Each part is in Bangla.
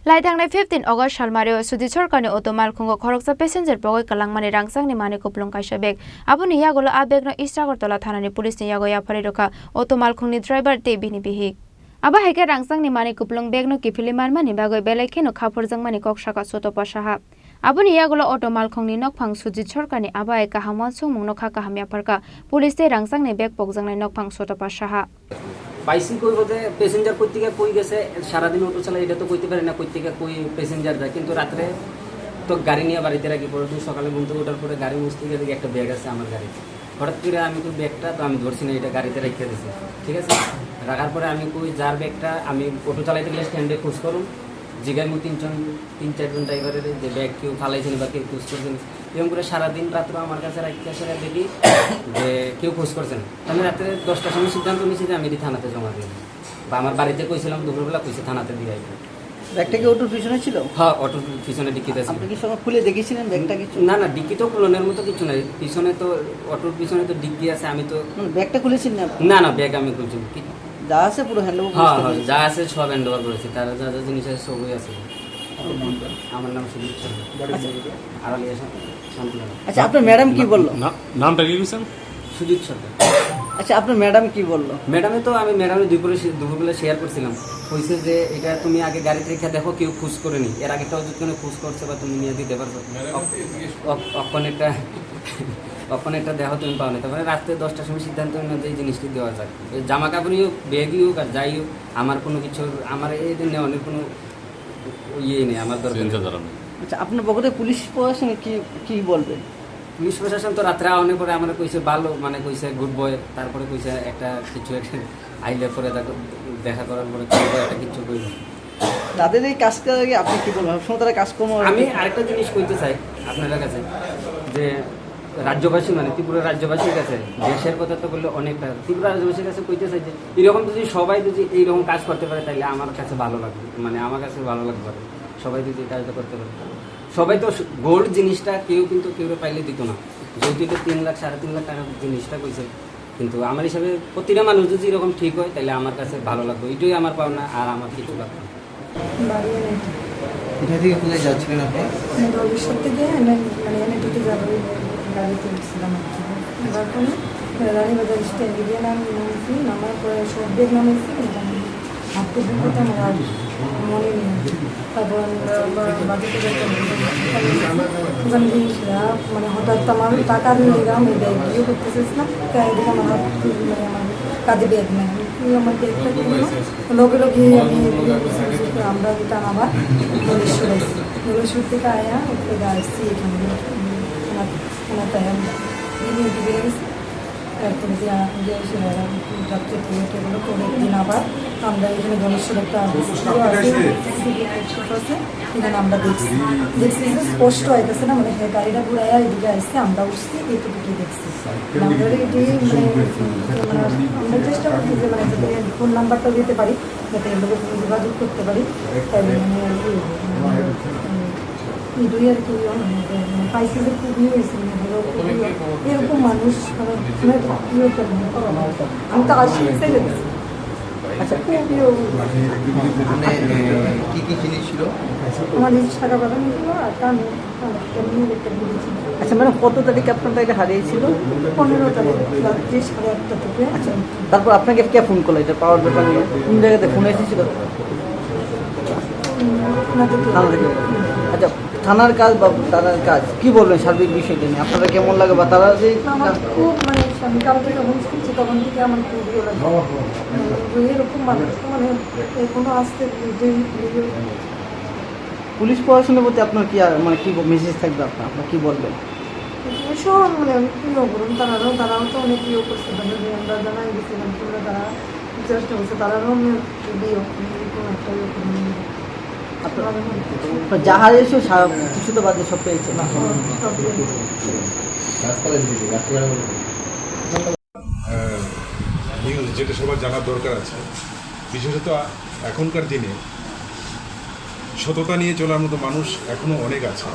Laithangnai 15 August Shalmario Sudi Sorkani Otomal Khungo Khoroksa passenger bogoi kalangmani rangsang ni mani kuplong kaisa beg abuni yagolo abeg no Istagartala thanani police ni yago yapari roka Otomal Khungni driver te bini bihik aba heke rangsang ni mani kuplong beg no kifili marmani bagoi belai no khapurjang mani koksaka soto pasaha abuni yagolo Otomal Khungni nokphang Sudi Sorkani aba eka hamon sungmung no khaka hamya parka police te rangsang ni beg pogjang nai nokphang soto pasaha পাইছি কই বলতে প্যাসেঞ্জার কই থেকে কই গেছে সারা দিন অটো চালায় এটা তো কইতে পারে না কই থেকে কই প্যাসেঞ্জার যায় কিন্তু রাতে তো গাড়ি নিয়ে বাড়িতে রাখি পরে তো সকালে ঘুম থেকে ওঠার পরে গাড়ি মুছতে গিয়ে একটা ব্যাগ আছে আমার গাড়িতে হঠাৎ করে আমি তো ব্যাগটা তো আমি ধরছি না এটা গাড়িতে রেখে দিয়েছি ঠিক আছে রাখার পরে আমি কই যার ব্যাগটা আমি অটো চালাইতে গেলে স্ট্যান্ডে খোঁজ করুন জিগাই মু তিন চারজন ড্রাইভারের যে ব্যাগ কেউ ফালাইছেন বা কেউ খোঁজ করছেন এরকম করে সারাদিন রাত্রে আমার কাছে রাখতে আসে দেখি যে কেউ খোঁজ করছেন আমি রাত্রে 10টার সময় সিদ্ধান্ত নিয়েছি যে আমি এটি থানাতে জমা দিই বা আমার বাড়িতে কইছিলাম দুপুরবেলা কইছে থানাতে দিয়ে আসবো। ব্যাগটা কি অটোর পিছনে ছিল? হ্যাঁ অটোর পিছনে ডিকিতে ছিল। আপনি কি সময় খুলে দেখেছিলেন ব্যাগটা কিছু? না না ডিকি তো খুলনের মতো কিছু নাই পিছনে তো অটোর পিছনে তো ডিকি আছে আমি তো ব্যাগটা খুলেছেন না? না না ব্যাগ আমি খুলছি যা আছে পুরো হ্যান্ডওভার হ্যাঁ হ্যাঁ যা আছে সব হ্যান্ডওভার করেছি তার যা যা জিনিস আছে সবই আছে। আমার নাম সুদীপ সরকার। আচ্ছা আপনার ম্যাডাম কি বললো? নামটা কি বলছেন? সুদীপ সরকার। আচ্ছা আপনার ম্যাডাম কি বললো? ম্যাডামে তো আমি ম্যাডামে দুপুরবেলা শেয়ার করছিলাম কইছে যে এটা তুমি আগে গাড়িতে রেখে দেখো কেউ খুঁজ করে নি এর আগে যদি খুঁজ করছে বা তুমি নিয়ে দিতে পারছো অনেকটা দেখো তুমি পাও না তারপরে রাত্রে 10টার সময় সিদ্ধান্ত নিলাম যে এই জিনিসটি দেওয়া যায় জামা কাপড়ই হোক ব্যাগই হোক আর যাই হোক আমার কোনো কিছু আমার এই নেওয়ানোর কোনো ইয়ে নেই আমার দরকার। আচ্ছা আপনার পক্ষে পুলিশ প্রশাসন কি বলবে? পুলিশ প্রশাসন তো রাত্রে আওয়ানোর পরে আমার কইছে ভালো মানে কইছে গুড বয় তারপরে কইছে একটা কিছু একটা আইলে পরে দেখা করার পরে একটা কিছু কইল তাদের এই কাজটা আপনি কি বলবেন? সবসময় তারা কাজকর্ম আমি আরেকটা জিনিস কইতে চাই আপনাদের কাছে যে রাজ্যবাসী মানে ত্রিপুরা রাজ্যবাসীর কাছে দেশের কথা তো বললে অনেকটা ত্রিপুরা রাজ্যবাসীর কাছে কইতে চাই যে এরকম যদি সবাই যদি এইরকম কাজ করতে পারে তাহলে আমার কাছে ভালো লাগবে মানে আমার কাছে ভালো লাগবে সবাই যদি এই কাজটা করতে পারে সবাই তো গোল্ড জিনিসটা কেউ কিন্তু কেউ পাইলে দিত না যেহেতু 3 লাখ 3.5 লাখ টাকার জিনিসটা কইছে কিন্তু আমার হিসাবে প্রতিটা মানুষ যদি এরকম ঠিক হয় তাহলে আমার কাছে ভালো লাগবে এটাই আমার পাওনা আর আমার কিছু লাগবে না। এটা থেকে কোথায় যাচ্ছিলেন আপনি? ভবিষ্যৎ থেকে মানে এনে দিতে যাবো গাড়িতে উঠছিলাম তারপরে রানীবাজার স্ট্যান্ডে গিয়ে নামছি নামার পরে সব বেগ নামেছি হাঁটতে ঢুকতে আমার আর মনে নেই তারপর বাজেটে ওখানে জিনিসরা মানে হঠাৎ আমার টাকার লেগে আমি ব্যাগ ইয়ে করতে চেয়েছিলাম তাই দিকে আমার হাত মানে আমার কাঁধে ব্যাগ নেই আমার ব্যাগটা কিনলো লগে লগে আমি আমরা এটা আবার ধলেশ্বর আসছি ধলেশ্বর থেকে আয়া ওখানে আসছি এখানে তাই আমি দিকে গেছি তারপরে রাত্রে এগুলো করে একদিন আবার আমরা এখানে ধলেশ্বর একটা আছে এখানে আমরা দেখছি যে স্পষ্ট হইতেছে না মানে গাড়িটা ঘুরাইয়া এদিকে আসছে আমরা উঠছি এইটুকুই দেখছি আমরা এটি মানে আমরা চেষ্টা করছি যে মানে যাতে ফোন নাম্বারটা দিতে পারি যাতে এগুলো যোগাযোগ করতে পারি তাই এটাই আর কি পাইছি যে খুবই হয়েছে এরকম মানুষ আমি তো আসি লেগেছি। আচ্ছা খুবই কি কি জিনিস ছিল? আমার নিজের টাকা পাঠানো ছিল আর কারণ আচ্ছা ম্যাডাম কত তারিখে আপনার এটা হারিয়েছিল? 15 তারিখ রাত্রি 1:30 থেকে। আচ্ছা তারপর আপনাকে কে ফোন করলো এটা পাওয়ার ব্যাপার নিয়ে? কোন জায়গাতে ফোন এসেছিল? আচ্ছা থানার কাজ বা তারার কাজ কি বলবেন সার্বিক বিষয়টা নিয়ে আপনারা কেমন লাগে বা তারা যে আমার খুব মানে আমি কালকে যখন শুনছি তখন থেকে আমার খুব ভালো লাগে এরকম মানুষ মানে এখনো আসতে পুলিশ প্রশাসনের প্রতি আপনার কি মানে কি মেসেজ থাকবে আপনার কি বলবেন? সব মানে প্রিয় করুন তারাও তো অনেক প্রিয় করছে তাদের আমরা জানাই গেছিলাম তোমরা তারা চেষ্টা করছে তারাও একটা যাহার এসে কিছু তো বাদে সব পেয়েছে নিউজ যেটা সবার জানার দরকার আছে বিশেষত এখনকার দিনে সততা নিয়ে চলার মতো মানুষ এখনও অনেক আছে।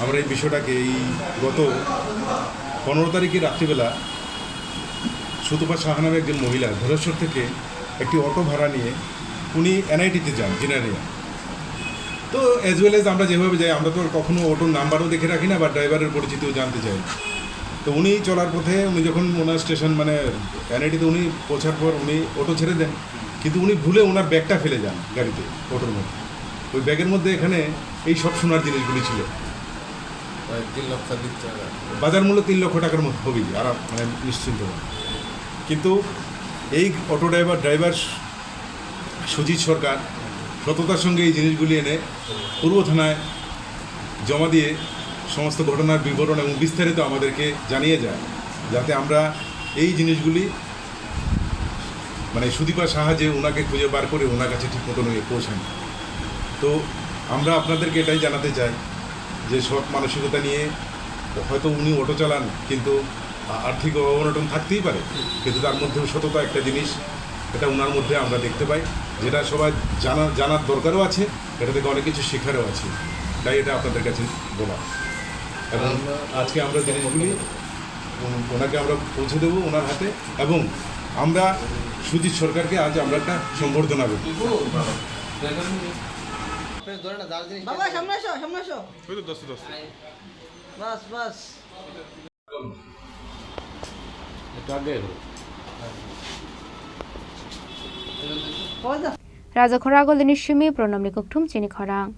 আমরা এই বিষয়টাকে এই গত 15 তারিখে রাত্রিবেলা সুতপা সাহা নামে একজন মহিলা ধলেশ্বর থেকে একটি অটো ভাড়া নিয়ে উনি এনআইটিতে যান জেনারিয়া তো অ্যাজ ওয়েল এজ আমরা যেভাবে যাই আমরা তো কখনো অটোর নাম্বারও দেখে রাখি না বা ড্রাইভারের পরিচিতিও জানতে চাই। তো উনি চলার পথে উনি যখন ওনার স্টেশন মানে এনআইটিতে উনি পৌঁছার পর উনি অটো ছেড়ে দেন, কিন্তু উনি ভুলে ওনার ব্যাগটা ফেলে যান গাড়িতে, অটোর মধ্যে। ওই ব্যাগের মধ্যে এখানে এই সব সোনার জিনিসগুলি ছিল, 3 লাখ টাকা। বাজার মূল্য 3 লক্ষ টাকার মতো হবেই আর মানে নিশ্চিন্ত। কিন্তু এই অটো ড্রাইভার সুজিত সরকার সততার সঙ্গে এই জিনিসগুলি এনে পূর্ব থানায় জমা দিয়ে সমস্ত ঘটনার বিবরণ এবং বিস্তারিত আমাদেরকে জানিয়ে যায়, যাতে আমরা এই জিনিসগুলি মানে সুদীপা সাহায্যে ওনাকে খুঁজে বার করে ওনার কাছে ঠিক মতো নিয়ে পৌঁছান। তো আমরা আপনাদেরকে এটাই জানাতে চাই যে সৎ মানসিকতা নিয়ে হয়তো উনি অটো চালান, কিন্তু আর্থিক অবনটন থাকতেই পারে, কিন্তু তার মধ্যেও সততা একটা জিনিস, এটা ওনার মধ্যে আমরা দেখতে পাই, যেটা সবাই জানার দরকারও আছে, এটা থেকে অনেক কিছু শেখারও আছে। তাই এটা আপনাদের কাছে বলা। এবং আজকে আমরা জিনিসগুলি ওনাকে আমরা পৌঁছে দেবো ওনার হাতে, এবং আমরা সুজিত সরকারকে আজ আমরা একটা সম্বর্ধনা দেব। বাবা সামনে আসো, সামনে আসো। বাস বাস। Raja khora gol ni shimi pronom ni kokthum chini khorang.